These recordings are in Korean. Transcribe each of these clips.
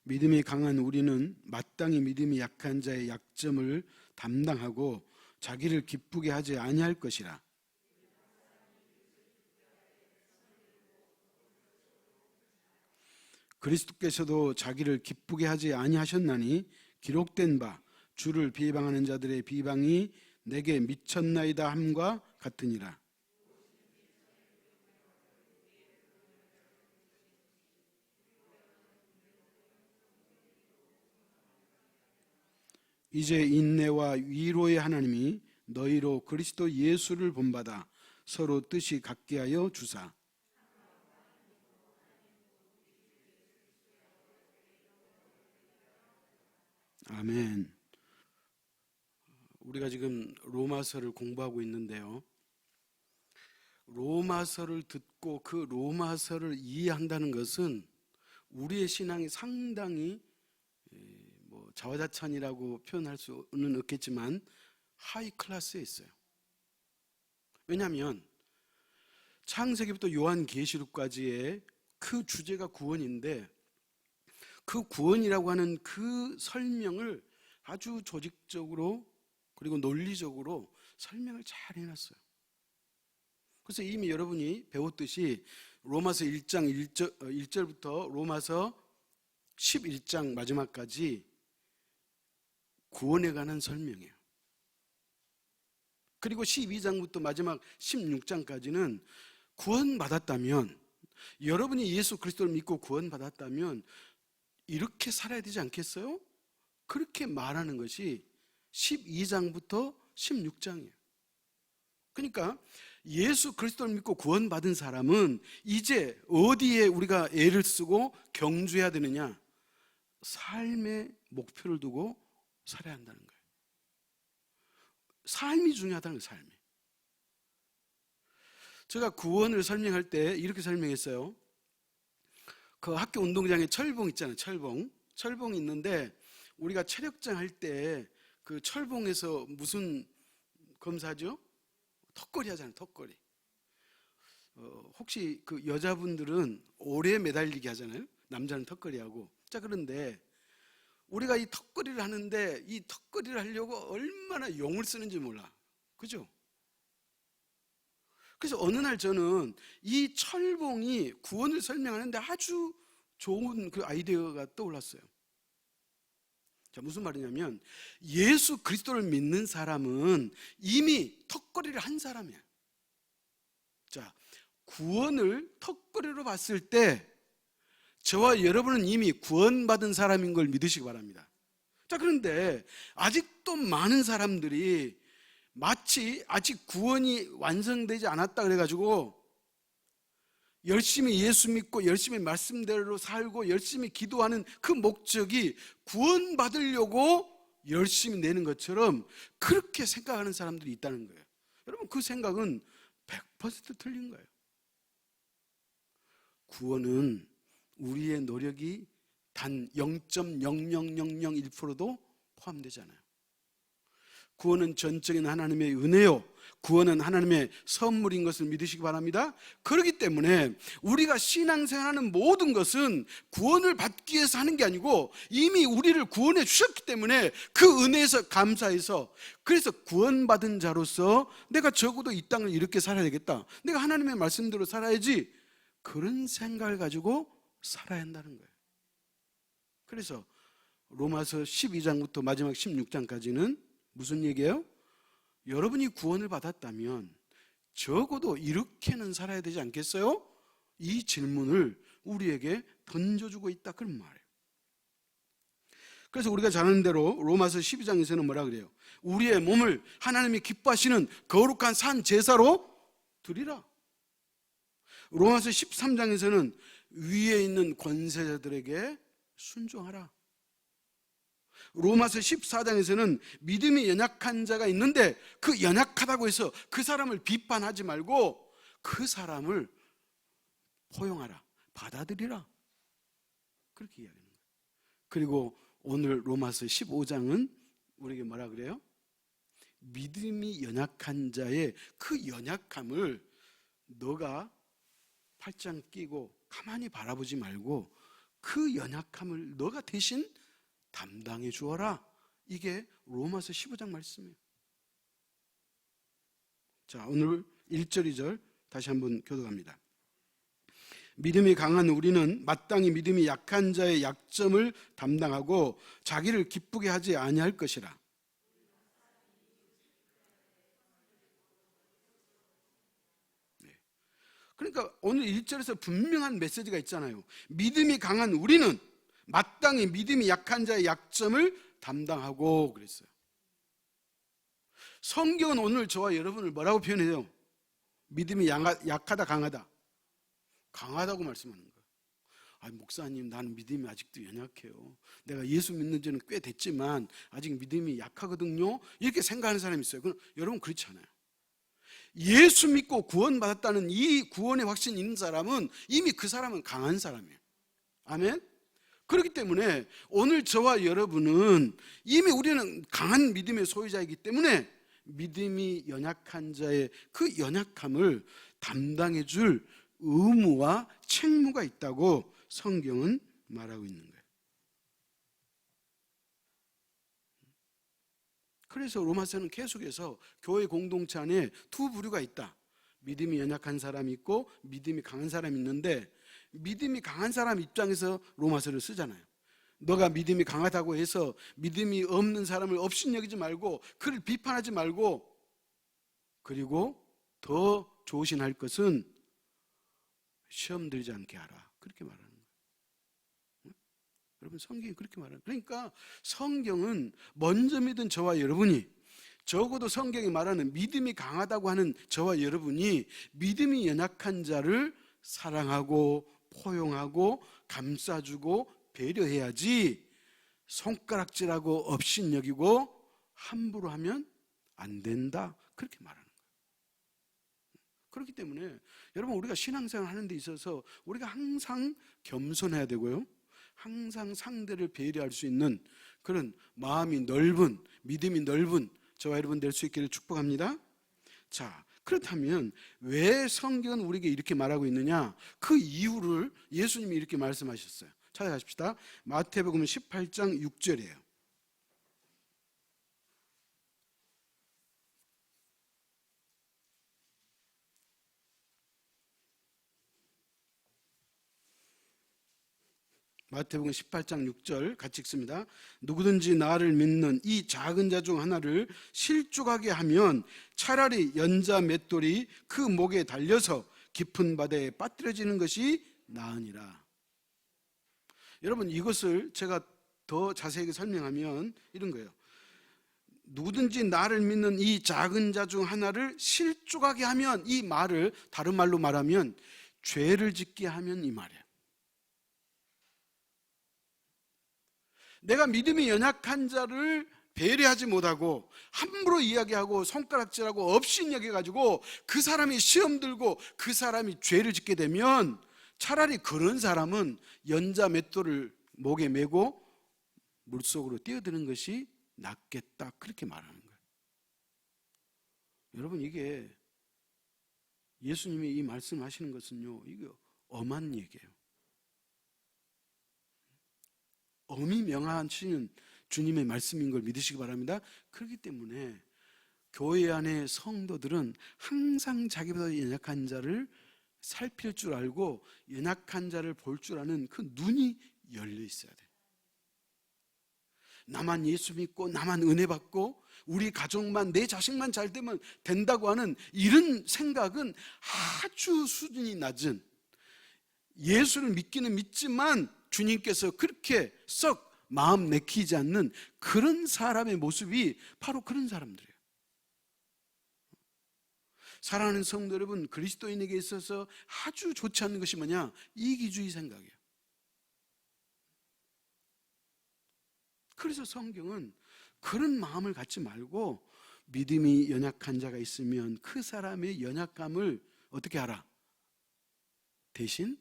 믿음이 강한 우리는 마땅히 믿음이 약한 자의 약점을 담당하고 자기를 기쁘게 하지 아니할 것이라. 그리스도께서도 자기를 기쁘게 하지 아니하셨나니 기록된 바 주를 비방하는 자들의 비방이 내게 미쳤나이다 함과 같으니라. 이제 인내와 위로의 하나님이 너희로 그리스도 예수를 본받아 서로 뜻이 같게 하여 주사. 아멘. 우리가 지금 로마서를 공부하고 있는데요, 로마서를 듣고 그 로마서를 이해한다는 것은 우리의 신앙이 상당히 자화자찬이라고 표현할 수는 없겠지만 하이 클래스에 있어요. 왜냐하면 창세기부터 요한계시록까지의 그 주제가 구원인데, 그 구원이라고 하는 그 설명을 아주 조직적으로 그리고 논리적으로 설명을 잘 해놨어요. 그래서 이미 여러분이 배웠듯이 로마서 1장 1절부터 로마서 11장 마지막까지 구원에 관한 설명이에요. 그리고 12장부터 마지막 16장까지는 구원받았다면, 여러분이 예수 그리스도를 믿고 구원받았다면 이렇게 살아야 되지 않겠어요? 그렇게 말하는 것이 12장부터 16장이에요. 그러니까 예수 그리스도를 믿고 구원받은 사람은 이제 어디에 우리가 애를 쓰고 경주해야 되느냐? 삶의 목표를 두고 살아야 한다는 거예요. 삶이 중요하다는 거예요. 삶이. 제가 구원을 설명할 때 이렇게 설명했어요. 그 학교 운동장에 철봉 있잖아요. 철봉이 있는데 우리가 체력장 할 때 그 철봉에서 무슨 검사죠? 턱걸이 하잖아요. 턱걸이. 혹시 그 여자분들은 오래 매달리기 하잖아요. 남자는 턱걸이 하고. 자, 그런데 우리가 이 턱걸이를 하는데 이 턱걸이를 하려고 얼마나 용을 쓰는지 몰라. 그죠? 그래서 어느 날 저는 이 철봉이 구원을 설명하는데 아주 좋은 그 아이디어가 떠올랐어요. 자, 무슨 말이냐면 예수 그리스도를 믿는 사람은 이미 턱걸이를 한 사람이야. 자, 구원을 턱걸이로 봤을 때 저와 여러분은 이미 구원받은 사람인 걸 믿으시기 바랍니다. 자, 그런데 아직도 많은 사람들이 마치 아직 구원이 완성되지 않았다 그래가지고 열심히 예수 믿고 열심히 말씀대로 살고 열심히 기도하는 그 목적이 구원받으려고 열심히 내는 것처럼 그렇게 생각하는 사람들이 있다는 거예요. 여러분, 그 생각은 100% 틀린 거예요. 구원은 우리의 노력이 단 0.00001%도 포함되지 않아요. 구원은 전적인 하나님의 은혜요, 구원은 하나님의 선물인 것을 믿으시기 바랍니다. 그렇기 때문에 우리가 신앙생활하는 모든 것은 구원을 받기 위해서 하는 게 아니고 이미 우리를 구원해 주셨기 때문에 그 은혜에서 감사해서, 그래서 구원받은 자로서 내가 적어도 이 땅을 이렇게 살아야 되겠다, 내가 하나님의 말씀대로 살아야지, 그런 생각을 가지고 살아야 한다는 거예요. 그래서 로마서 12장부터 마지막 16장까지는 무슨 얘기예요? 여러분이 구원을 받았다면 적어도 이렇게는 살아야 되지 않겠어요? 이 질문을 우리에게 던져주고 있다, 그런 말이에요. 그래서 우리가 잘 아는 대로 로마서 12장에서는 뭐라 그래요? 우리의 몸을 하나님이 기뻐하시는 거룩한 산 제사로 드리라. 로마서 13장에서는 위에 있는 권세자들에게 순종하라. 로마서 14장에서는 믿음이 연약한 자가 있는데 그 연약하다고 해서 그 사람을 비판하지 말고 그 사람을 포용하라, 받아들이라, 그렇게 이야기하는 거예요. 그리고 오늘 로마서 15장은 우리에게 뭐라 그래요? 믿음이 연약한 자의 그 연약함을 너가 팔짱 끼고 가만히 바라보지 말고 그 연약함을 너가 대신 담당해 주어라. 이게 로마서 15장 말씀이에요. 자, 오늘 1절 2절 다시 한번 교독합니다. 믿음이 강한 우리는 마땅히 믿음이 약한 자의 약점을 담당하고 자기를 기쁘게 하지 아니할 것이라. 그러니까 오늘 1절에서 분명한 메시지가 있잖아요. 믿음이 강한 우리는 마땅히 믿음이 약한 자의 약점을 담당하고 그랬어요. 성경은 오늘 저와 여러분을 뭐라고 표현해요? 믿음이 약하다, 강하다? 강하다고 말씀하는 거예요. 아, 목사님, 나는 믿음이 아직도 연약해요. 내가 예수 믿는 지는 꽤 됐지만 아직 믿음이 약하거든요. 이렇게 생각하는 사람이 있어요. 그럼 여러분 그렇지 않아요. 예수 믿고 구원받았다는 이 구원의 확신이 있는 사람은 이미 그 사람은 강한 사람이에요. 아멘? 그렇기 때문에 오늘 저와 여러분은 이미 우리는 강한 믿음의 소유자이기 때문에 믿음이 연약한 자의 그 연약함을 담당해 줄 의무와 책무가 있다고 성경은 말하고 있는 거예요. 그래서 로마서는 계속해서 교회 공동체 안에 두 부류가 있다. 믿음이 연약한 사람이 있고 믿음이 강한 사람이 있는데, 믿음이 강한 사람 입장에서 로마서를 쓰잖아요. 너가 믿음이 강하다고 해서 믿음이 없는 사람을 업신여기지 말고 그를 비판하지 말고, 그리고 더 조심할 것은 시험 들지 않게 하라. 그렇게 말하는 거예요. 여러분, 성경이 그렇게 말하는 거예요. 그러니까 성경은 먼저 믿은 저와 여러분이, 적어도 성경이 말하는 믿음이 강하다고 하는 저와 여러분이 믿음이 연약한 자를 사랑하고 포용하고 감싸주고 배려해야지, 손가락질하고 업신여기고 함부로 하면 안 된다. 그렇게 말하는 거예요. 그렇기 때문에 여러분, 우리가 신앙생활 하는 데 있어서 우리가 항상 겸손해야 되고요, 항상 상대를 배려할 수 있는 그런 마음이 넓은, 믿음이 넓은 저와 여러분 될 수 있기를 축복합니다. 자, 그렇다면 왜 성경은 우리에게 이렇게 말하고 있느냐? 그 이유를 예수님이 이렇게 말씀하셨어요. 찾아가십시다. 마태복음 18장 6절이에요. 마태복음 18장 6절 같이 읽습니다. 누구든지 나를 믿는 이 작은 자 중 하나를 실족하게 하면 차라리 연자 맷돌이 그 목에 달려서 깊은 바다에 빠뜨려지는 것이 나으니라. 여러분, 이것을 제가 더 자세하게 설명하면 이런 거예요. 누구든지 나를 믿는 이 작은 자 중 하나를 실족하게 하면, 이 말을 다른 말로 말하면 죄를 짓게 하면 이 말이에요. 내가 믿음이 연약한 자를 배려하지 못하고 함부로 이야기하고 손가락질하고 업신여겨가지고 그 사람이 시험 들고 그 사람이 죄를 짓게 되면 차라리 그런 사람은 연자 맷돌을 목에 메고 물속으로 뛰어드는 것이 낫겠다. 그렇게 말하는 거예요. 여러분, 이게 예수님이 이 말씀하시는 것은요, 이게 엄한 얘기예요. 엄히 명하시는 주님의 말씀인 걸 믿으시기 바랍니다. 그렇기 때문에 교회 안에 성도들은 항상 자기보다 연약한 자를 살필 줄 알고 연약한 자를 볼 줄 아는 그 눈이 열려 있어야 돼요. 나만 예수 믿고 나만 은혜 받고 우리 가족만, 내 자식만 잘 되면 된다고 하는 이런 생각은 아주 수준이 낮은, 예수를 믿기는 믿지만 주님께서 그렇게 썩 마음 내키지 않는 그런 사람의 모습이 바로 그런 사람들이에요. 사랑하는 성도 여러분, 그리스도인에게 있어서 아주 좋지 않은 것이 뭐냐? 이기주의 생각이에요. 그래서 성경은 그런 마음을 갖지 말고 믿음이 연약한 자가 있으면 그 사람의 연약감을 어떻게 하라? 대신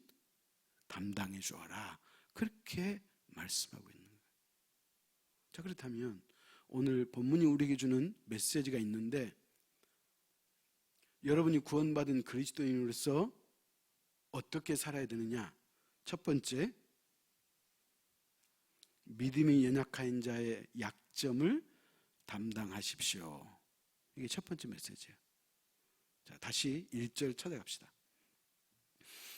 담당해 주어라. 그렇게 말씀하고 있는 거예요. 자, 그렇다면 오늘 본문이 우리에게 주는 메시지가 있는데, 여러분이 구원받은 그리스도인으로서 어떻게 살아야 되느냐? 첫 번째, 믿음이 연약한 자의 약점을 담당하십시오. 이게 첫 번째 메시지예요. 자, 다시 1절 찾아갑시다.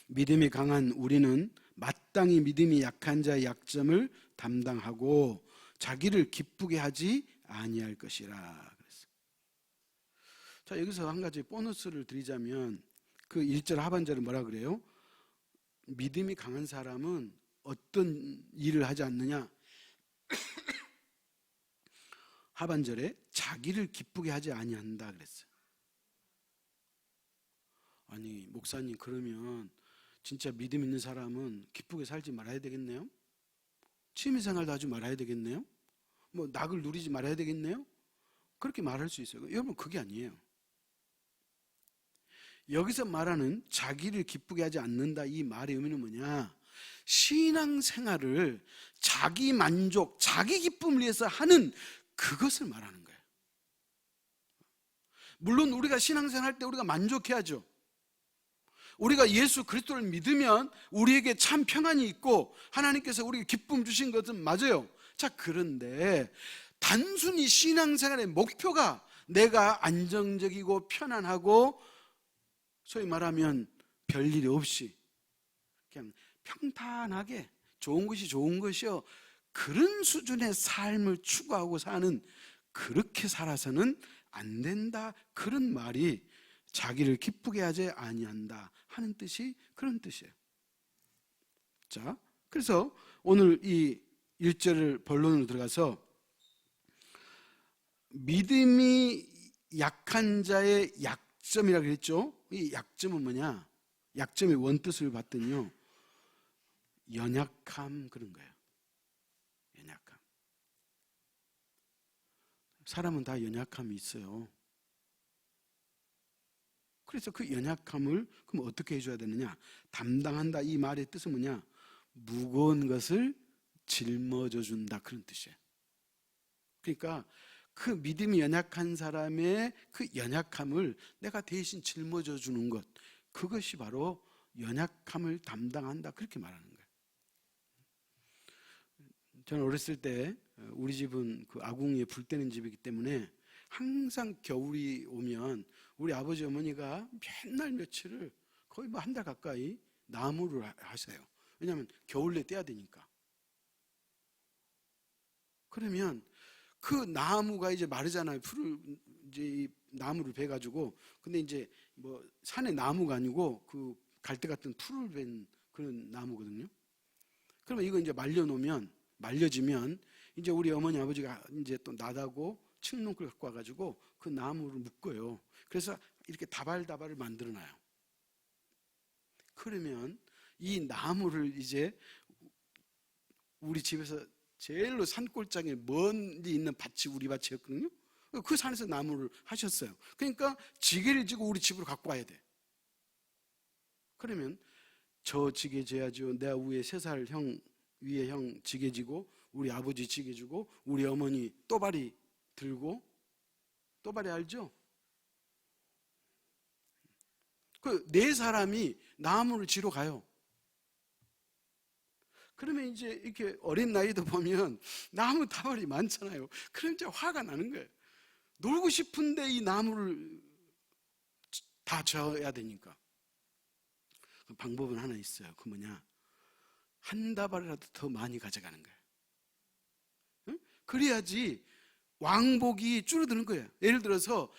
믿음이 강한 우리는 마땅히 믿음이 약한 자의 약점을 담당하고 자기를 기쁘게 하지 아니할 것이라 그랬어요. 자, 여기서 한 가지 보너스를 드리자면 그 1절 하반절은 뭐라 그래요? 믿음이 강한 사람은 어떤 일을 하지 않느냐? 하반절에 자기를 기쁘게 하지 아니한다 그랬어요. 아니 목사님, 그러면 진짜 믿음 있는 사람은 기쁘게 살지 말아야 되겠네요? 취미생활도 하지 말아야 되겠네요? 뭐 낙을 누리지 말아야 되겠네요? 그렇게 말할 수 있어요. 여러분, 그게 아니에요. 여기서 말하는 자기를 기쁘게 하지 않는다, 이 말의 의미는 뭐냐? 신앙생활을 자기 만족, 자기 기쁨을 위해서 하는 그것을 말하는 거예요. 물론 우리가 신앙생활 할 때 우리가 만족해야죠. 우리가 예수 그리스도를 믿으면 우리에게 참 평안이 있고 하나님께서 우리에게 기쁨 주신 것은 맞아요. 자, 그런데 단순히 신앙생활의 목표가 내가 안정적이고 편안하고 소위 말하면 별일이 없이 그냥 평탄하게 좋은 것이 좋은 것이요, 그런 수준의 삶을 추구하고 사는, 그렇게 살아서는 안 된다, 그런 말이 자기를 기쁘게 하지 아니한다 하는 뜻이 그런 뜻이에요. 자, 그래서 오늘 이 1절을 본론으로 들어가서 믿음이 약한 자의 약점이라고 그랬죠. 이 약점은 뭐냐? 약점의 원뜻을 봤더니요, 연약함, 그런 거예요. 연약함. 사람은 다 연약함이 있어요. 그래서 그 연약함을 그럼 어떻게 해줘야 되느냐? 담당한다, 이 말의 뜻은 뭐냐? 무거운 것을 짊어져 준다, 그런 뜻이에요. 그러니까 그 믿음이 연약한 사람의 그 연약함을 내가 대신 짊어져 주는 것, 그것이 바로 연약함을 담당한다, 그렇게 말하는 거예요. 저는 어렸을 때 우리 집은 그 아궁이에 불 때는 집이기 때문에 항상 겨울이 오면 우리 아버지 어머니가 맨날 며칠을 거의 뭐 한 달 가까이 나무를 하세요. 왜냐하면 겨울에 떼야 되니까. 그러면 그 나무가 이제 마르잖아요. 풀을 이제 나무를 베가지고. 근데 이제 뭐 산의 나무가 아니고 그 갈대 같은 풀을 벤 그런 나무거든요. 그러면 이거 이제 말려지면 이제 우리 어머니 아버지가 이제 또 나다고 칡농쿨 갖고 와가지고 그 나무를 묶어요. 그래서 이렇게 다발다발을 만들어놔요. 그러면 이 나무를 이제 우리 집에서 제일로 산골짜기에 멀리 있는 밭이 우리 밭이었거든요. 그 산에서 나무를 하셨어요. 그러니까 지게를 지고 우리 집으로 갖고 와야 돼. 그러면 저 지게 져야죠. 내 위에 3살 형 위에 형 지게 지고 우리 아버지 지게 지고 우리 어머니 또바리 들고, 또바리 알죠? 그 4사람이 나무를 지러 가요. 그러면 이제 이렇게 어린 나이도 보면 나무 다발이 많잖아요. 그럼 이제 화가 나는 거예요. 놀고 싶은데 이 나무를 다 져야 되니까. 그 방법은 하나 있어요. 그 뭐냐? 한 다발이라도 더 많이 가져가는 거예요. 응? 그래야지 왕복이 줄어드는 거예요. 예를 들어서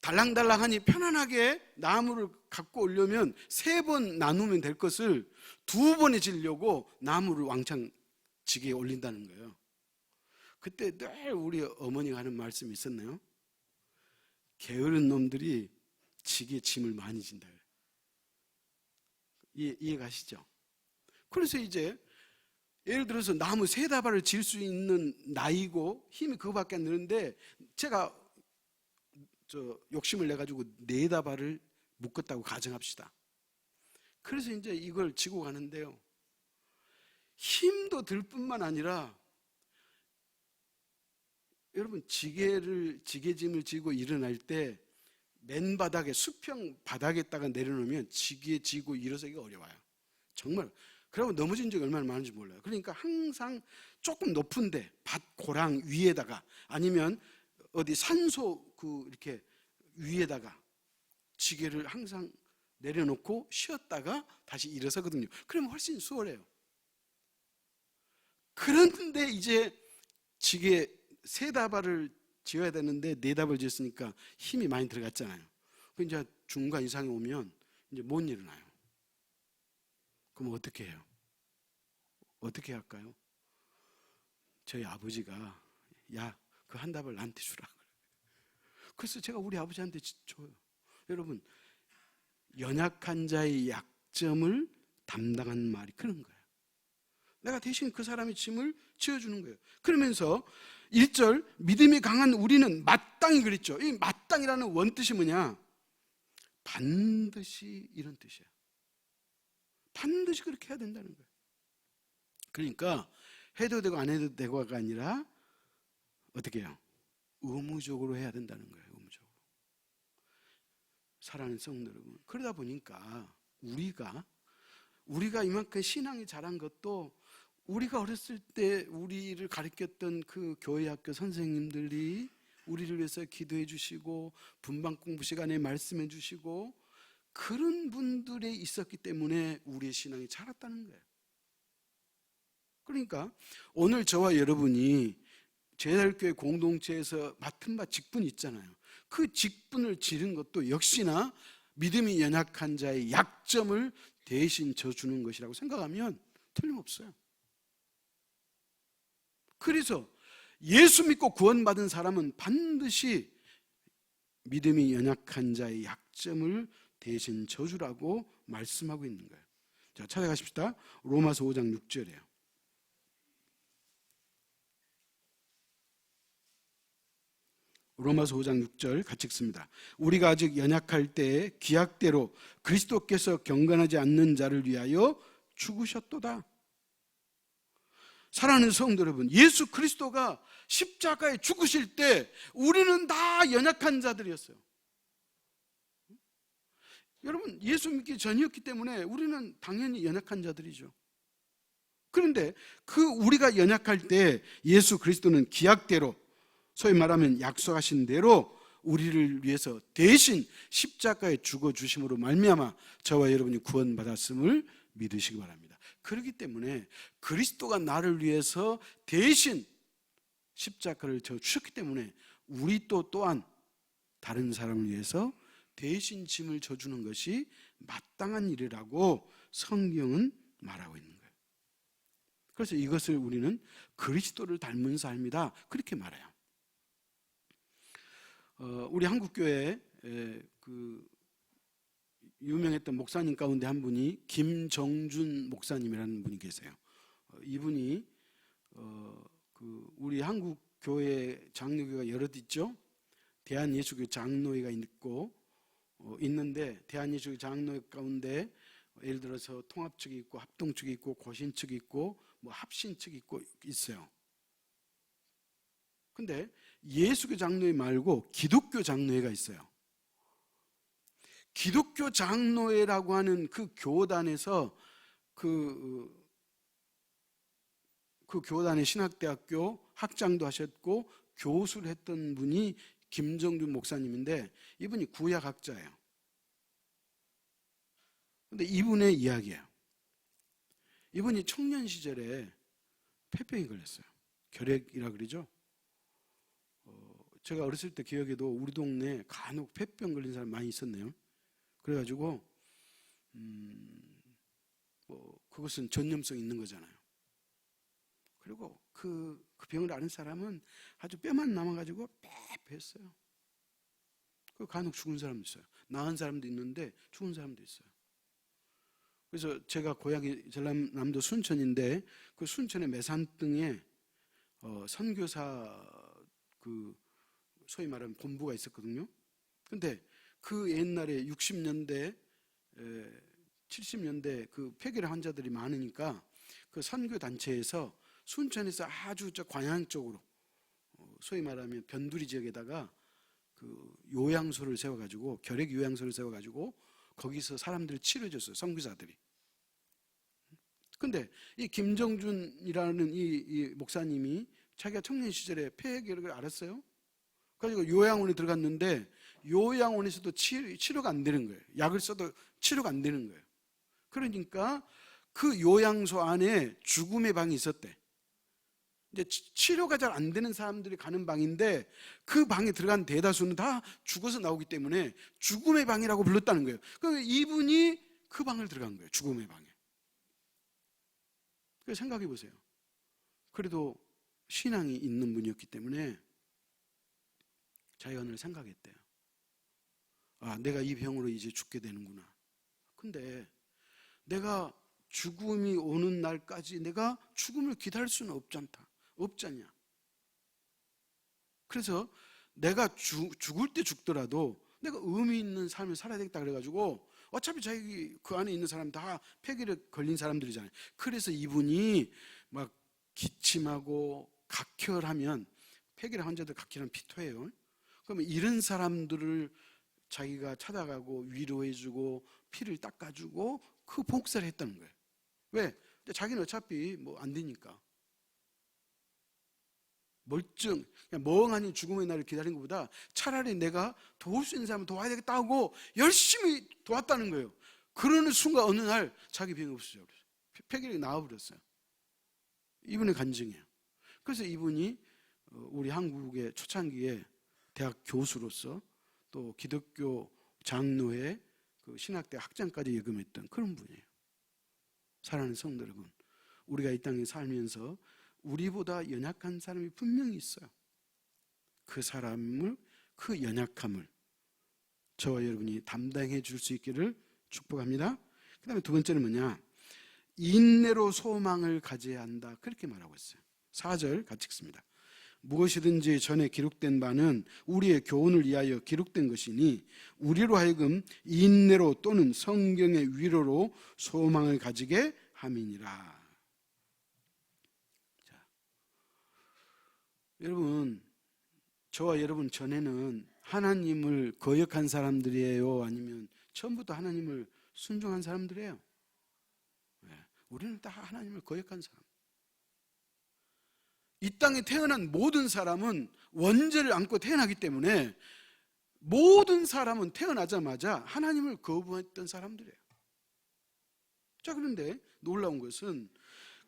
달랑달랑하니 편안하게 나무를 갖고 오려면 3번 나누면 될 것을 2번에 지려고 나무를 왕창 지게에 올린다는 거예요. 그때 늘 우리 어머니가 하는 말씀이 있었네요. 게으른 놈들이 지게에 짐을 많이 진다. 이해가시죠? 그래서 이제 예를 들어서 나무 3다발을 질 수 있는 나이고 힘이 그거밖에 안 되는데 제가 욕심을 내가지고 4다발을 묶었다고 가정합시다. 그래서 이제 이걸 지고 가는데요, 힘도 들 뿐만 아니라 여러분 지게짐을 지고 일어날 때 맨바닥에 수평 바닥에다가 내려놓으면 지게 지고 일어서기가 어려워요. 정말 그리고 넘어진 적이 얼마나 많은지 몰라요. 그러니까 항상 조금 높은데 밭 고랑 위에다가 아니면 어디 산소 이렇게 위에다가 지게를 항상 내려놓고 쉬었다가 다시 일어서거든요. 그러면 훨씬 수월해요. 그런데 이제 지게 세 다발을 지어야 되는데 네 다발 지었으니까 힘이 많이 들어갔잖아요. 이제 중간 이상에 오면 이제 못 일어나요. 그럼 어떻게 해요? 어떻게 할까요? 저희 아버지가 야, 그 한 다발 나한테 주라. 그래서 제가 우리 아버지한테 줘요. 여러분, 연약한 자의 약점을 담당한 말이 그런 거예요. 내가 대신 그 사람의 짐을 지어주는 거예요. 그러면서 1절 믿음이 강한 우리는 마땅히 그랬죠. 이 마땅이라는 원뜻이 뭐냐? 반드시 이런 뜻이에요. 반드시 그렇게 해야 된다는 거예요. 그러니까 해도 되고 안 해도 되고가 아니라 어떻게 해요? 의무적으로 해야 된다는 거예요. 의무적으로. 사랑하는 성도 여러분, 그러다 보니까 우리가 이만큼 신앙이 자란 것도 우리가 어렸을 때 우리를 가르쳤던 그 교회 학교 선생님들이 우리를 위해서 기도해 주시고 분방 공부 시간에 말씀해 주시고 그런 분들이 있었기 때문에 우리의 신앙이 자랐다는 거예요. 그러니까 오늘 저와 여러분이 제자교회 공동체에서 맡은 바 직분이 있잖아요. 그 직분을 지른 것도 역시나 믿음이 연약한 자의 약점을 대신 져주는 것이라고 생각하면 틀림없어요. 그래서 예수 믿고 구원받은 사람은 반드시 믿음이 연약한 자의 약점을 대신 져주라고 말씀하고 있는 거예요. 자, 찾아가십시다. 로마서 5장 6절이에요. 로마서 5장 6절 같이 읽습니다. 우리가 아직 연약할 때에 기약대로 그리스도께서 경건하지 않는 자를 위하여 죽으셨도다. 사랑하는 성도 여러분, 예수 그리스도가 십자가에 죽으실 때 우리는 다 연약한 자들이었어요. 여러분, 예수 믿기 전이었기 때문에 우리는 당연히 연약한 자들이죠. 그런데 그 우리가 연약할 때 예수 그리스도는 기약대로, 소위 말하면 약속하신 대로 우리를 위해서 대신 십자가에 죽어주심으로 말미암아 저와 여러분이 구원받았음을 믿으시기 바랍니다. 그렇기 때문에 그리스도가 나를 위해서 대신 십자가를 져 주셨기 때문에 우리 또한 다른 사람을 위해서 대신 짐을 져주는 것이 마땅한 일이라고 성경은 말하고 있는 거예요. 그래서 이것을 우리는 그리스도를 닮은 삶이다, 그렇게 말해요. 우리 한국교회에 그 유명했던 목사님 가운데 한 분이 김정준 목사님이라는 분이 계세요. 이분이 우리 한국 교회 장로교가 여럿 있죠. 대한예수교 장로회가 있는데 대한예수교 장로회 가운데 예를 들어서 통합 측이 있고 합동 측이 있고 고신 측이 있고 뭐 합신 측이 있고 있어요. 근데 예수교 장로회 말고 기독교 장로회가 있어요. 기독교 장로회라고 하는 그 교단에서 그 교단의 신학대학교 학장도 하셨고 교수를 했던 분이 김정준 목사님인데 이분이 구약학자예요. 근데 이분의 이야기예요. 이분이 청년 시절에 폐병이 걸렸어요. 결핵이라 그러죠. 제가 어렸을 때 기억에도 우리 동네에 간혹 폐병 걸린 사람 많이 있었네요. 그래가지고 그것은 전염성 있는 거잖아요. 그리고 그 병을 앓은 사람은 아주 뼈만 남아가지고 빼뺐어요. 그 간혹 죽은 사람도 있어요. 나은 사람도 있는데 죽은 사람도 있어요. 그래서 제가 고향이 전남도 순천인데 그 순천의 매산등에 선교사 소위 말하는 본부가 있었거든요. 근데 그 옛날에 60년대 70년대 그 폐결 환자들이 많으니까 그 선교 단체에서 순천에서 아주 저 관양 쪽으로 소위 말하면 변두리 지역에다가 그 요양소를 세워가지고 결핵 요양소를 세워가지고 거기서 사람들을 치료해줬어요. 선교사들이. 근데 이 김정준이라는 이 목사님이 자기가 청년 시절에 폐혈을 알았어요. 그래서 요양원에 들어갔는데 요양원에서도 치료가 안 되는 거예요. 약을 써도 치료가 안 되는 거예요. 그러니까 그 요양소 안에 죽음의 방이 있었대. 이제 치료가 잘 안 되는 사람들이 가는 방인데 그 방에 들어간 대다수는 다 죽어서 나오기 때문에 죽음의 방이라고 불렀다는 거예요. 그러니까 이분이 그 방을 들어간 거예요. 죽음의 방에. 그래서 생각해 보세요. 그래도 신앙이 있는 분이었기 때문에 자기가 늘 생각했대요. 아, 내가 이 병으로 이제 죽게 되는구나. 근데 내가 죽음이 오는 날까지 내가 죽음을 기다릴 수는 없잖냐. 그래서 내가 죽을 때 죽더라도 내가 의미 있는 삶을 살아야 되겠다 그래가지고 어차피 자기 그 안에 있는 사람 다 폐기를 걸린 사람들이잖아요. 그래서 이분이 막 기침하고 각혈하면, 폐기를 환자들 각혈하면 피토해요. 그러면 이런 사람들을 자기가 찾아가고 위로해주고 피를 닦아주고 그 복사를 했다는 거예요. 왜? 자기는 어차피 뭐 안 되니까. 그냥 멍하니 죽음의 날을 기다린 것보다 차라리 내가 도울 수 있는 사람을 도와야 되겠다 하고 열심히 도왔다는 거예요. 그러는 순간 어느 날 자기 병이 없어져요. 폐결이 나와버렸어요. 이분의 간증이에요. 그래서 이분이 우리 한국의 초창기에 대학 교수로서 또 기독교 장로회 그 신학대 학장까지 예금했던 그런 분이에요. 사랑하는 성도 여러분, 우리가 이 땅에 살면서 우리보다 연약한 사람이 분명히 있어요. 그 사람을, 그 연약함을 저와 여러분이 담당해 줄 수 있기를 축복합니다. 그 다음에 두 번째는 뭐냐? 인내로 소망을 가져야 한다. 그렇게 말하고 있어요. 4절 같이 읽습니다. 무엇이든지 전에 기록된 바는 우리의 교훈을 위하여 기록된 것이니 우리로 하여금 인내로 또는 성경의 위로로 소망을 가지게 함이니라. 자, 여러분, 저와 여러분 전에는 하나님을 거역한 사람들이에요? 아니면 처음부터 하나님을 순종한 사람들이에요? 우리는 다 하나님을 거역한 사람. 이 땅에 태어난 모든 사람은 원죄를 안고 태어나기 때문에 모든 사람은 태어나자마자 하나님을 거부했던 사람들이에요. 자, 그런데 놀라운 것은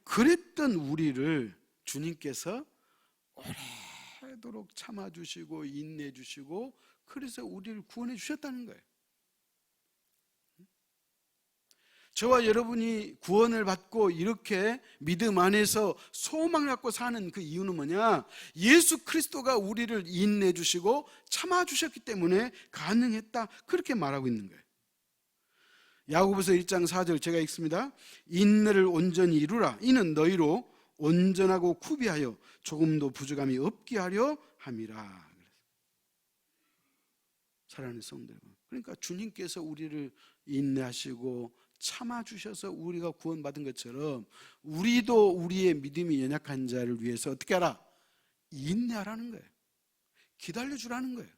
그랬던 우리를 주님께서 오래도록 참아주시고 인내해주시고 그래서 우리를 구원해 주셨다는 거예요. 저와 여러분이 구원을 받고 이렇게 믿음 안에서 소망을 갖고 사는 그 이유는 뭐냐? 예수 그리스도가 우리를 인내해 주시고 참아 주셨기 때문에 가능했다. 그렇게 말하고 있는 거예요. 야고보서 1장 4절 제가 읽습니다. 인내를 온전히 이루라. 이는 너희로 온전하고 구비하여 조금도 부족함이 없게 하려 함이라. 사랑하는 성도 여러분, 그러니까 주님께서 우리를 인내하시고 참아주셔서 우리가 구원받은 것처럼 우리도 우리의 믿음이 연약한 자를 위해서 어떻게 하라? 인내하라는 거예요. 기다려주라는 거예요.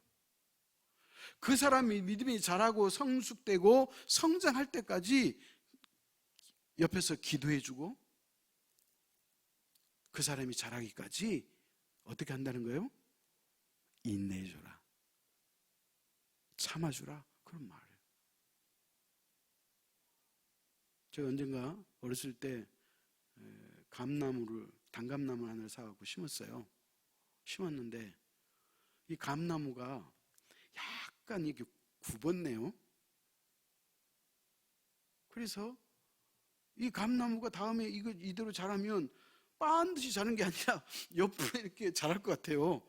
그 사람이 믿음이 자라고 성숙되고 성장할 때까지 옆에서 기도해주고 그 사람이 자라기까지 어떻게 한다는 거예요? 인내해줘라, 참아주라, 그런 말이에요. 제가 언젠가 어렸을 때 단감나무 하나를 사갖고 심었어요. 심었는데 이 감나무가 약간 이렇게 굽었네요. 그래서 이 감나무가 다음에 이거 이대로 자라면 반드시 자란 게 아니라 옆으로 이렇게 자랄 것 같아요.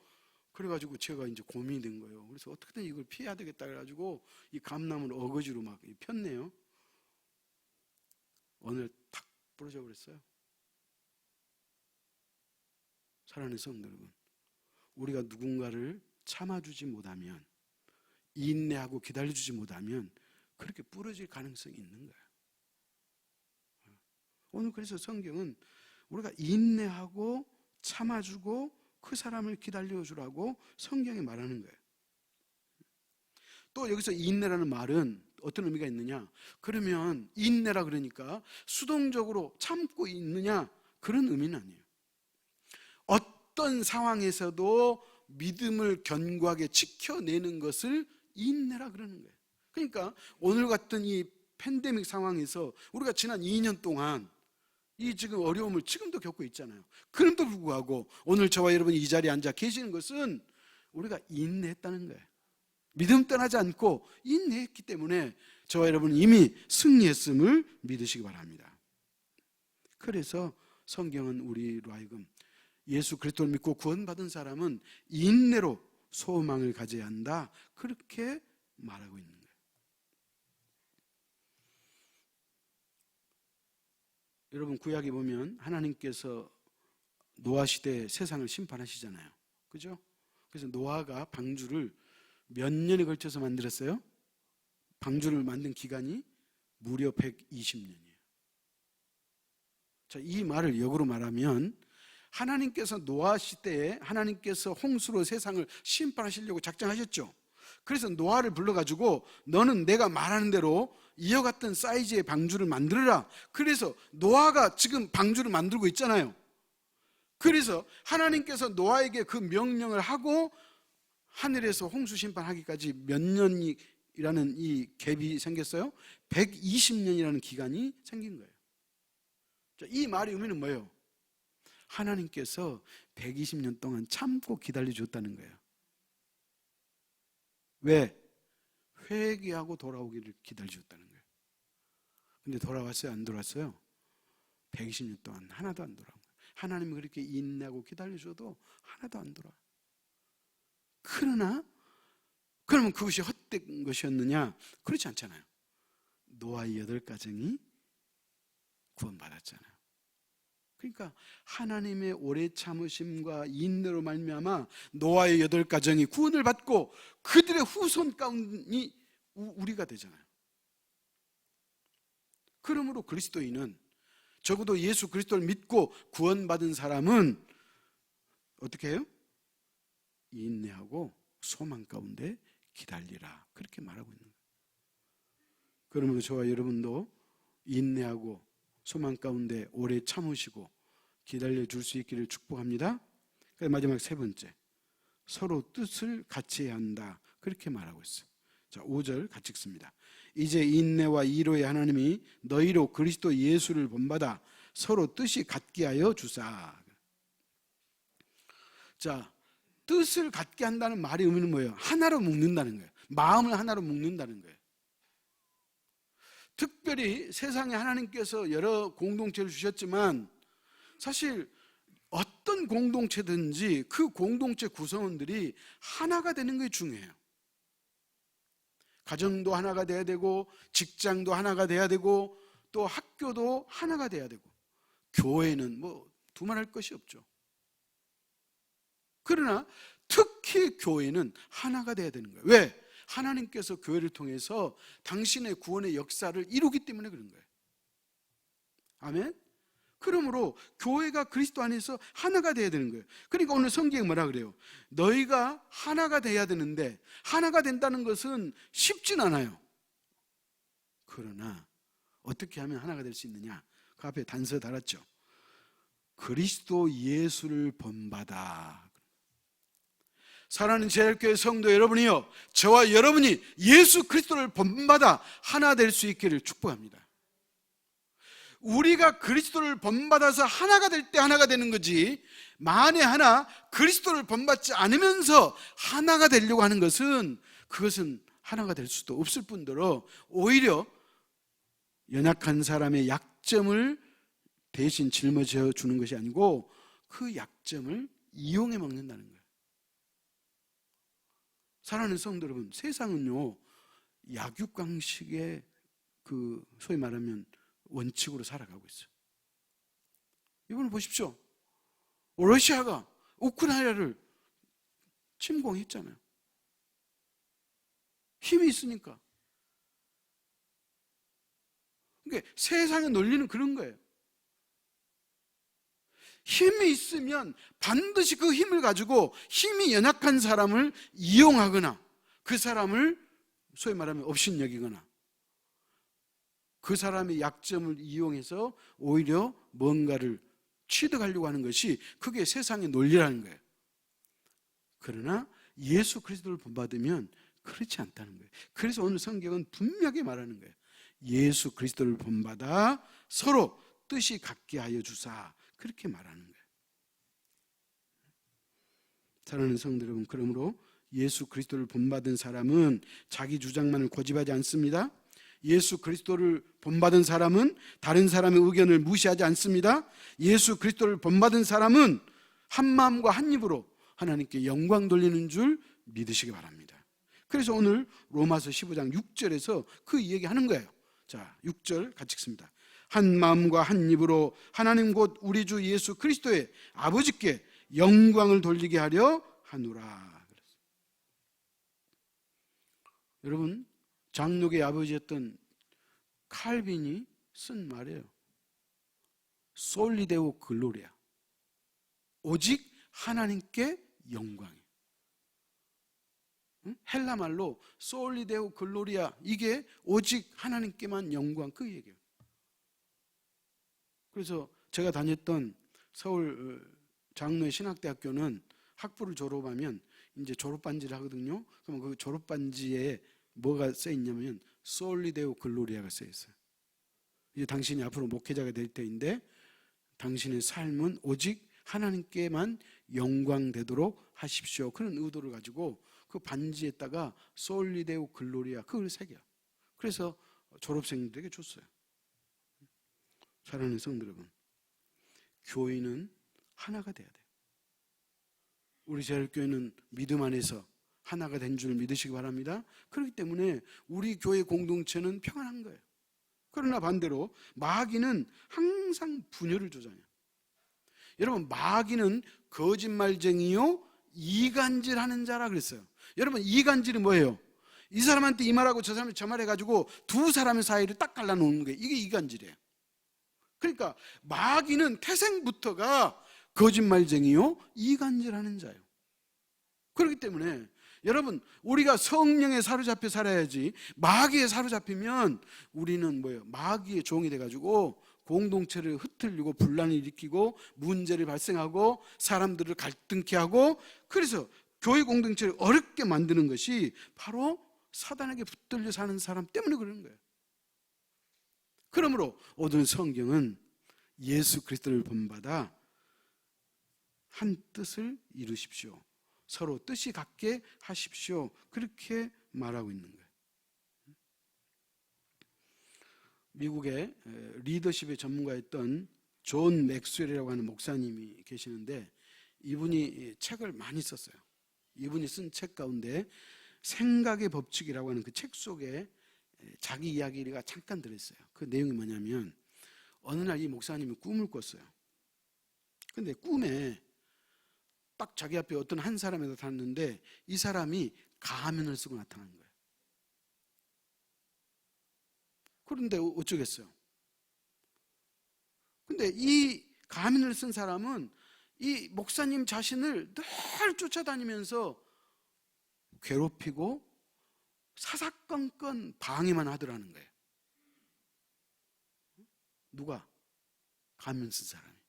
그래가지고 제가 이제 고민이 된 거예요. 그래서 어떻게든 이걸 피해야 되겠다 그래가지고 이 감나무를 어거지로 막 폈네요. 어느 날 탁 부러져 버렸어요. 사랑하는 성도 여러분, 우리가 누군가를 참아주지 못하면, 인내하고 기다려주지 못하면 그렇게 부러질 가능성이 있는 거예요. 오늘 그래서 성경은 우리가 인내하고 참아주고 그 사람을 기다려주라고 성경이 말하는 거예요. 또 여기서 인내라는 말은 어떤 의미가 있느냐? 그러면 인내라 그러니까 수동적으로 참고 있느냐? 그런 의미는 아니에요. 어떤 상황에서도 믿음을 견고하게 지켜내는 것을 인내라 그러는 거예요. 그러니까 오늘 같은 이 팬데믹 상황에서 우리가 지난 2년 동안 이 지금 어려움을 지금도 겪고 있잖아요. 그럼에도 불구하고 오늘 저와 여러분이 이 자리에 앉아 계시는 것은 우리가 인내했다는 거예요. 믿음 떠나지 않고 인내했기 때문에 저와 여러분은 이미 승리했음을 믿으시기 바랍니다. 그래서 성경은 우리로 하여금 예수 그리스도를 믿고 구원받은 사람은 인내로 소망을 가져야 한다, 그렇게 말하고 있는 거예요. 여러분, 구약에 보면 하나님께서 노아 시대에 세상을 심판하시잖아요. 그죠? 그래서 노아가 방주를 몇 년에 걸쳐서 만들었어요? 방주를 만든 기간이 무려 120년이에요. 자, 이 말을 역으로 말하면 하나님께서 노아 시대에 하나님께서 홍수로 세상을 심판하시려고 작정하셨죠. 그래서 노아를 불러가지고 너는 내가 말하는 대로 이와 같은 사이즈의 방주를 만들어라. 그래서 노아가 지금 방주를 만들고 있잖아요. 그래서 하나님께서 노아에게 그 명령을 하고 하늘에서 홍수 심판하기까지 몇 년이라는 이 갭이 생겼어요? 120년이라는 기간이 생긴 거예요. 자, 이 말의 의미는 뭐예요? 하나님께서 120년 동안 참고 기다려줬다는 거예요. 왜? 회개하고 돌아오기를 기다려줬다는 거예요. 근데 돌아왔어요? 안 돌아왔어요? 120년 동안 하나도 안 돌아온 거예요. 하나님이 그렇게 인내하고 기다려줘도 하나도 안 돌아와요. 그러나 그러면 그것이 헛된 것이었느냐? 그렇지 않잖아요. 노아의 8가정이 구원받았잖아요. 그러니까 하나님의 오래 참으심과 인내로 말미암아 노아의 8가정이 구원을 받고 그들의 후손 가운이 우리가 되잖아요. 그러므로 그리스도인은, 적어도 예수 그리스도를 믿고 구원받은 사람은 어떻게 해요? 인내하고 소망 가운데 기다리라, 그렇게 말하고 있는 거예요. 그러므로 저와 여러분도 인내하고 소망 가운데 오래 참으시고 기다려 줄 수 있기를 축복합니다. 마지막 3번째, 서로 뜻을 같이 해야 한다, 그렇게 말하고 있어요. 자, 5절 같이 읽습니다. 이제 인내와 이로의 하나님이 너희로 그리스도 예수를 본받아 서로 뜻이 같게 하여 주사. 자, 뜻을 같게 한다는 말의 의미는 뭐예요? 하나로 묶는다는 거예요. 마음을 하나로 묶는다는 거예요. 특별히 세상에 하나님께서 여러 공동체를 주셨지만 사실 어떤 공동체든지 그 공동체 구성원들이 하나가 되는 게 중요해요. 가정도 하나가 돼야 되고, 직장도 하나가 돼야 되고, 또 학교도 하나가 돼야 되고, 교회는 뭐 두말할 것이 없죠. 그러나 특히 교회는 하나가 돼야 되는 거예요. 왜? 하나님께서 교회를 통해서 당신의 구원의 역사를 이루기 때문에 그런 거예요. 아멘? 그러므로 교회가 그리스도 안에서 하나가 돼야 되는 거예요. 그러니까 오늘 성경이 뭐라 그래요? 너희가 하나가 돼야 되는데, 하나가 된다는 것은 쉽진 않아요. 그러나 어떻게 하면 하나가 될 수 있느냐? 그 앞에 단서 달았죠. 그리스도 예수를 본받아. 사랑하는 제일교회 성도 여러분이요, 저와 여러분이 예수 그리스도를 본받아 하나 될 수 있기를 축복합니다. 우리가 그리스도를 본받아서 하나가 될 때 하나가 되는 거지, 만에 하나 그리스도를 본받지 않으면서 하나가 되려고 하는 것은, 그것은 하나가 될 수도 없을 뿐더러 오히려 연약한 사람의 약점을 대신 짊어져 주는 것이 아니고 그 약점을 이용해 먹는다는 거예요. 사랑하는 성도 여러분, 세상은요 약육강식의 그 소위 말하면 원칙으로 살아가고 있어요. 이번에 보십시오. 러시아가 우크라이나를 침공했잖아요. 힘이 있으니까. 그러니까 세상의 논리는 그런 거예요. 힘이 있으면 반드시 그 힘을 가지고 힘이 연약한 사람을 이용하거나 그 사람을 소위 말하면 업신여기거나 그 사람의 약점을 이용해서 오히려 뭔가를 취득하려고 하는 것이 그게 세상의 논리라는 거예요. 그러나 예수 그리스도를 본받으면 그렇지 않다는 거예요. 그래서 오늘 성경은 분명히 말하는 거예요. 예수 그리스도를 본받아 서로 뜻이 같게 하여 주사, 그렇게 말하는 거예요. 사랑하는 성도 여러분, 그러므로 예수 그리스도를 본받은 사람은 자기 주장만을 고집하지 않습니다. 예수 그리스도를 본받은 사람은 다른 사람의 의견을 무시하지 않습니다. 예수 그리스도를 본받은 사람은 한 마음과 한 입으로 하나님께 영광 돌리는 줄 믿으시기 바랍니다. 그래서 오늘 로마서 15장 6절에서 그 얘기하는 거예요. 자, 6절 같이 읽습니다. 한 마음과 한 입으로 하나님 곧 우리 주 예수 그리스도의 아버지께 영광을 돌리게 하려 하노라. 여러분, 장로교의 아버지였던 칼빈이 쓴 말이에요. 솔리데오 글로리아, 오직 하나님께 영광. 헬라 말로 솔리데오 글로리아, 이게 오직 하나님께만 영광, 그 얘기예요. 그래서 제가 다녔던 서울 장로의 신학대학교는 학부를 졸업하면 이제 졸업반지를 하거든요. 그럼 그 졸업반지에 뭐가 써 있냐면 솔리데오 글로리아가 써 있어요. 이제 당신이 앞으로 목회자가 될 때인데 당신의 삶은 오직 하나님께만 영광되도록 하십시오, 그런 의도를 가지고 그 반지에다가 솔리데오 글로리아 그걸 새겨. 그래서 졸업생들에게 줬어요. 사랑하는 성도 여러분, 교회는 하나가 돼야 돼요. 우리 제일교회는 믿음 안에서 하나가 된 줄 믿으시기 바랍니다. 그렇기 때문에 우리 교회 공동체는 평안한 거예요. 그러나 반대로 마귀는 항상 분열을 조장해요. 여러분, 마귀는 거짓말쟁이요 이간질하는 자라 그랬어요. 여러분, 이간질이 뭐예요? 이 사람한테 이 말하고 저 사람한테 저 말 해가지고 두 사람의 사이를 딱 갈라놓는 거예요. 이게 이간질이에요. 그러니까 마귀는 태생부터가 거짓말쟁이요 이간질하는 자예요. 그렇기 때문에 여러분, 우리가 성령에 사로잡혀 살아야지 마귀에 사로잡히면 우리는 뭐예요? 마귀의 종이 돼가지고 공동체를 흩트리고 분란을 일으키고 문제를 발생하고 사람들을 갈등케 하고, 그래서 교회 공동체를 어렵게 만드는 것이 바로 사단에게 붙들려 사는 사람 때문에 그러는 거예요. 그러므로 오늘 성경은 예수 그리스도를 본받아 한 뜻을 이루십시오, 서로 뜻이 같게 하십시오, 그렇게 말하고 있는 거예요. 미국의 리더십의 전문가였던 존 맥스웰이라고 하는 목사님이 계시는데 이분이 책을 많이 썼어요. 이분이 쓴 책 가운데 생각의 법칙이라고 하는 그 책 속에 자기 이야기가 잠깐 들어있어요. 그 내용이 뭐냐면 어느 날 이 목사님이 꿈을 꿨어요. 근데 꿈에 딱 자기 앞에 어떤 한 사람이 나타났는데 이 사람이 가면을 쓰고 나타난 거예요. 그런데 어쩌겠어요. 근데 이 가면을 쓴 사람은 이 목사님 자신을 늘 쫓아다니면서 괴롭히고 사사건건 방해만 하더라는 거예요. 누가? 가면 쓴 사람이.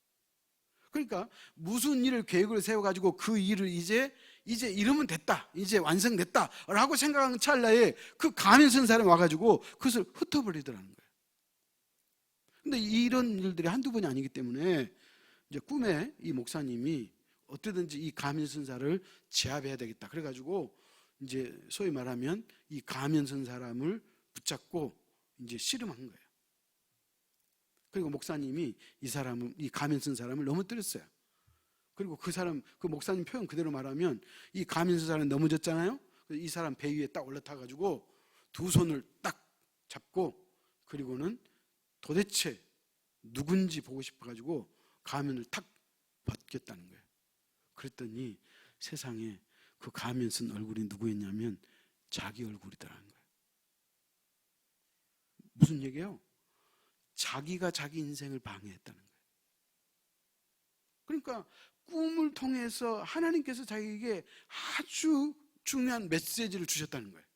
그러니까 무슨 일을 계획을 세워가지고 그 일을 이제 이러면 됐다, 이제 완성됐다 라고 생각하는 찰나에 그 가면 쓴 사람이 와가지고 그것을 흩어버리더라는 거예요. 근데 이런 일들이 한두 번이 아니기 때문에 이제 꿈에 이 목사님이 어떻게든지 이 가면 쓴 사람을 제압해야 되겠다, 그래가지고 이제 소위 말하면 이 가면 쓴 사람을 붙잡고 이제 씨름한 거예요. 그리고 목사님이 이 가면 쓴 사람을 넘어뜨렸어요. 그리고 그 목사님 표현 그대로 말하면 이 가면 쓴 사람이 넘어졌잖아요. 이 사람 배 위에 딱 올라타가지고 두 손을 딱 잡고 그리고는 도대체 누군지 보고 싶어가지고 가면을 탁 벗겼다는 거예요. 그랬더니 세상에 그 가면 쓴 얼굴이 누구였냐면 자기 얼굴이더라는 거예요. 무슨 얘기예요? 자기가 자기 인생을 방해했다는 거예요. 그러니까 꿈을 통해서 하나님께서 자기에게 아주 중요한 메시지를 주셨다는 거예요.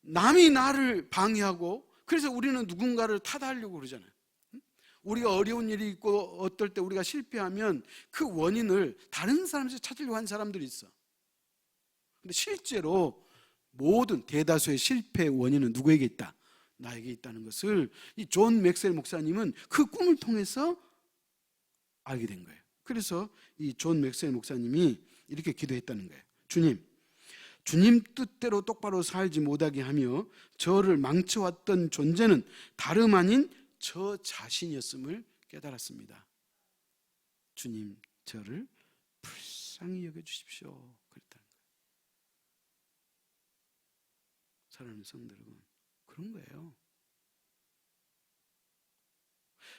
남이 나를 방해하고, 그래서 우리는 누군가를 탓하려고 그러잖아요. 우리가 어려운 일이 있고 어떨 때 우리가 실패하면 그 원인을 다른 사람에서 찾으려고 하는 사람들이 있어. 근데 실제로 모든 대다수의 실패의 원인은 누구에게 있다? 나에게 있다는 것을 이 존 맥스웰 목사님은 그 꿈을 통해서 알게 된 거예요. 그래서 이 존 맥스웰 목사님이 이렇게 기도했다는 거예요. 주님 뜻대로 똑바로 살지 못하게 하며 저를 망쳐왔던 존재는 다름 아닌 저 자신이었음을 깨달았습니다. 주님, 저를 불쌍히 여겨주십시오. 그랬다는 거예요. 사랑하는 성도 여러분, 그런 거예요.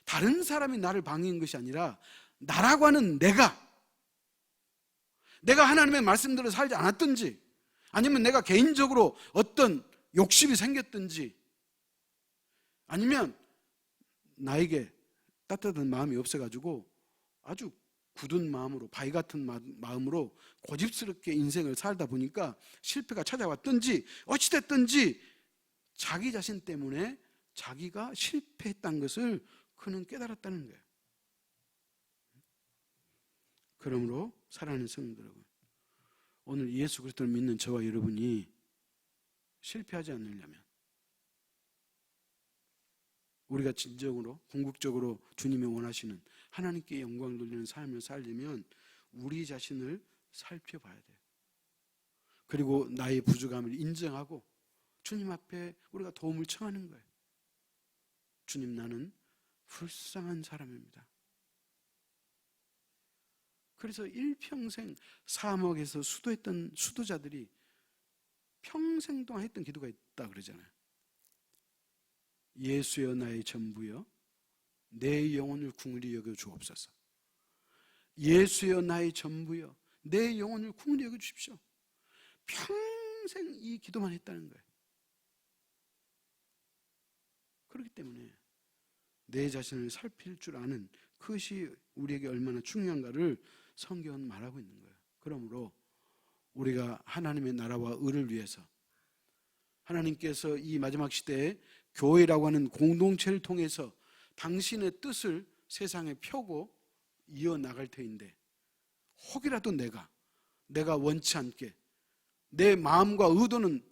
다른 사람이 나를 방해한 것이 아니라 나라고 하는 내가 하나님의 말씀대로 살지 않았든지, 아니면 내가 개인적으로 어떤 욕심이 생겼든지, 아니면 나에게 따뜻한 마음이 없어가지고 아주 굳은 마음으로, 바위 같은 마음으로 고집스럽게 인생을 살다 보니까 실패가 찾아왔든지, 어찌됐든지 자기 자신 때문에 자기가 실패했다는 것을 그는 깨달았다는 거예요. 그러므로 사랑하는 성도 여러분, 오늘 예수 그리스도를 믿는 저와 여러분이 실패하지 않으려면, 우리가 진정으로 궁극적으로 주님이 원하시는 하나님께 영광을 돌리는 삶을 살려면 우리 자신을 살펴봐야 돼요. 그리고 나의 부족함을 인정하고 주님 앞에 우리가 도움을 청하는 거예요. 주님, 나는 불쌍한 사람입니다. 그래서 일평생 사막에서 수도했던 수도자들이 평생 동안 했던 기도가 있다 그러잖아요. 예수여 나의 전부여 내 영혼을 긍휼히 여겨 주옵소서. 예수여 나의 전부여 내 영혼을 긍휼히 여겨 주십시오. 평생 이 기도만 했다는 거예요. 그렇기 때문에 내 자신을 살필 줄 아는 그것이 우리에게 얼마나 중요한가를 성경은 말하고 있는 거예요. 그러므로 우리가 하나님의 나라와 의를 위해서, 하나님께서 이 마지막 시대에 교회라고 하는 공동체를 통해서 당신의 뜻을 세상에 펴고 이어나갈 터인데, 혹이라도 내가 원치 않게, 내 마음과 의도는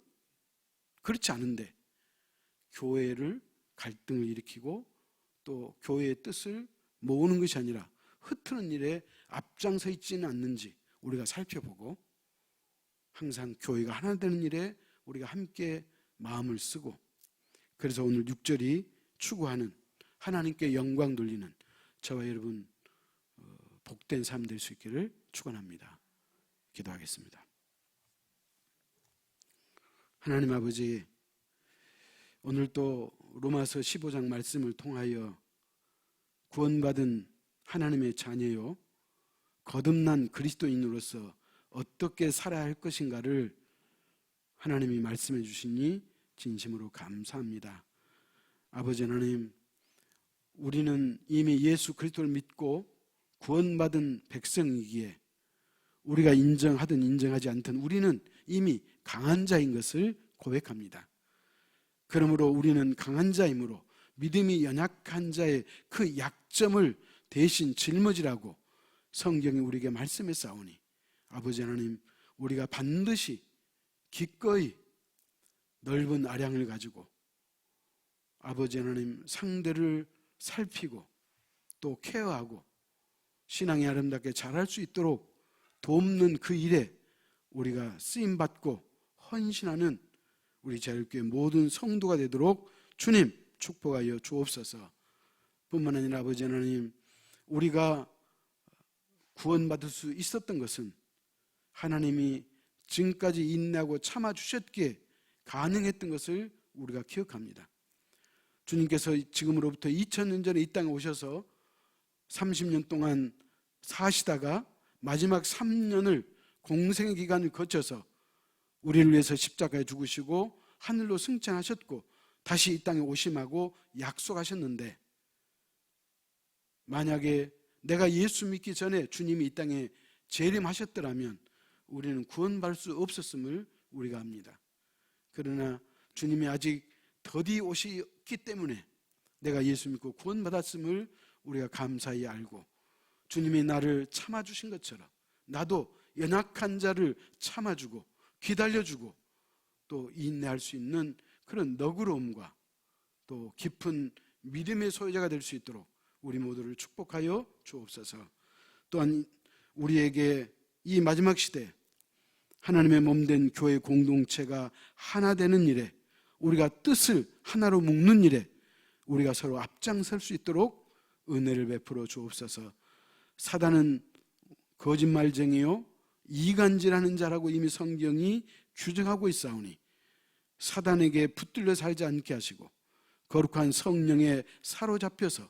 그렇지 않은데 교회를 갈등을 일으키고 또 교회의 뜻을 모으는 것이 아니라 흐트는 일에 앞장서 있지는 않는지 우리가 살펴보고, 항상 교회가 하나 되는 일에 우리가 함께 마음을 쓰고, 그래서 오늘 6절이 추구하는 하나님께 영광 돌리는 저와 여러분 복된 삶 될 수 있기를 축원합니다. 기도하겠습니다. 하나님 아버지, 오늘 또 로마서 15장 말씀을 통하여 구원받은 하나님의 자녀요, 거듭난 그리스도인으로서 어떻게 살아야 할 것인가를 하나님이 말씀해 주시니 진심으로 감사합니다. 아버지 하나님, 우리는 이미 예수 그리스도를 믿고 구원받은 백성이기에 우리가 인정하든 인정하지 않든 우리는 이미 강한 자인 것을 고백합니다. 그러므로 우리는 강한 자이므로 믿음이 연약한 자의 그 약점을 대신 짊어지라고 성경이 우리에게 말씀해 싸우니, 아버지 하나님, 우리가 반드시 기꺼이 넓은 아량을 가지고 아버지 하나님 상대를 살피고 또 케어하고 신앙이 아름답게 자랄 수 있도록 돕는 그 일에 우리가 쓰임받고 헌신하는 우리 자유교회 모든 성도가 되도록 주님 축복하여 주옵소서. 뿐만 아니라 아버지 하나님, 우리가 구원받을 수 있었던 것은 하나님이 지금까지 인내하고 참아주셨기에 가능했던 것을 우리가 기억합니다. 주님께서 지금으로부터 2000년 전에 이 땅에 오셔서 30년 동안 사시다가 마지막 3년을 공생의 기간을 거쳐서 우리를 위해서 십자가에 죽으시고 하늘로 승천하셨고 다시 이 땅에 오심하고 약속하셨는데, 만약에 내가 예수 믿기 전에 주님이 이 땅에 재림하셨더라면 우리는 구원받을 수 없었음을 우리가 압니다. 그러나 주님이 아직 더디 오시기 때문에 내가 예수 믿고 구원받았음을 우리가 감사히 알고, 주님이 나를 참아주신 것처럼 나도 연약한 자를 참아주고 기다려주고 또 인내할 수 있는 그런 너그러움과 또 깊은 믿음의 소유자가 될 수 있도록 우리 모두를 축복하여 주옵소서. 또한 우리에게 이 마지막 시대 하나님의 몸된 교회 공동체가 하나 되는 일에, 우리가 뜻을 하나로 묶는 일에 우리가 서로 앞장설 수 있도록 은혜를 베풀어 주옵소서. 사단은 거짓말쟁이요 이간질하는 자라고 이미 성경이 규정하고 있사오니 사단에게 붙들려 살지 않게 하시고 거룩한 성령에 사로잡혀서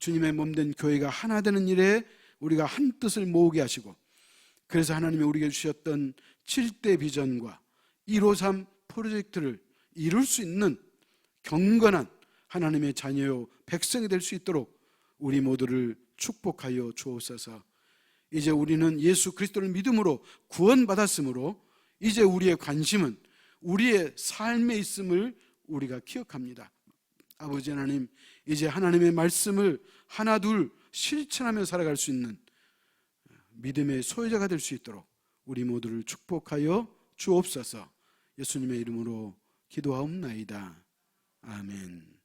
주님의 몸된 교회가 하나 되는 일에 우리가 한 뜻을 모으게 하시고, 그래서 하나님이 우리에게 주셨던 7대 비전과 153 프로젝트를 이룰 수 있는 경건한 하나님의 자녀요 백성이 될 수 있도록 우리 모두를 축복하여 주옵소서. 이제 우리는 예수 그리스도를 믿음으로 구원받았으므로 이제 우리의 관심은 우리의 삶에 있음을 우리가 기억합니다. 아버지 하나님, 이제 하나님의 말씀을 하나 둘 실천하며 살아갈 수 있는 믿음의 소유자가 될 수 있도록 우리 모두를 축복하여 주옵소서. 예수님의 이름으로 기도하옵나이다. 아멘.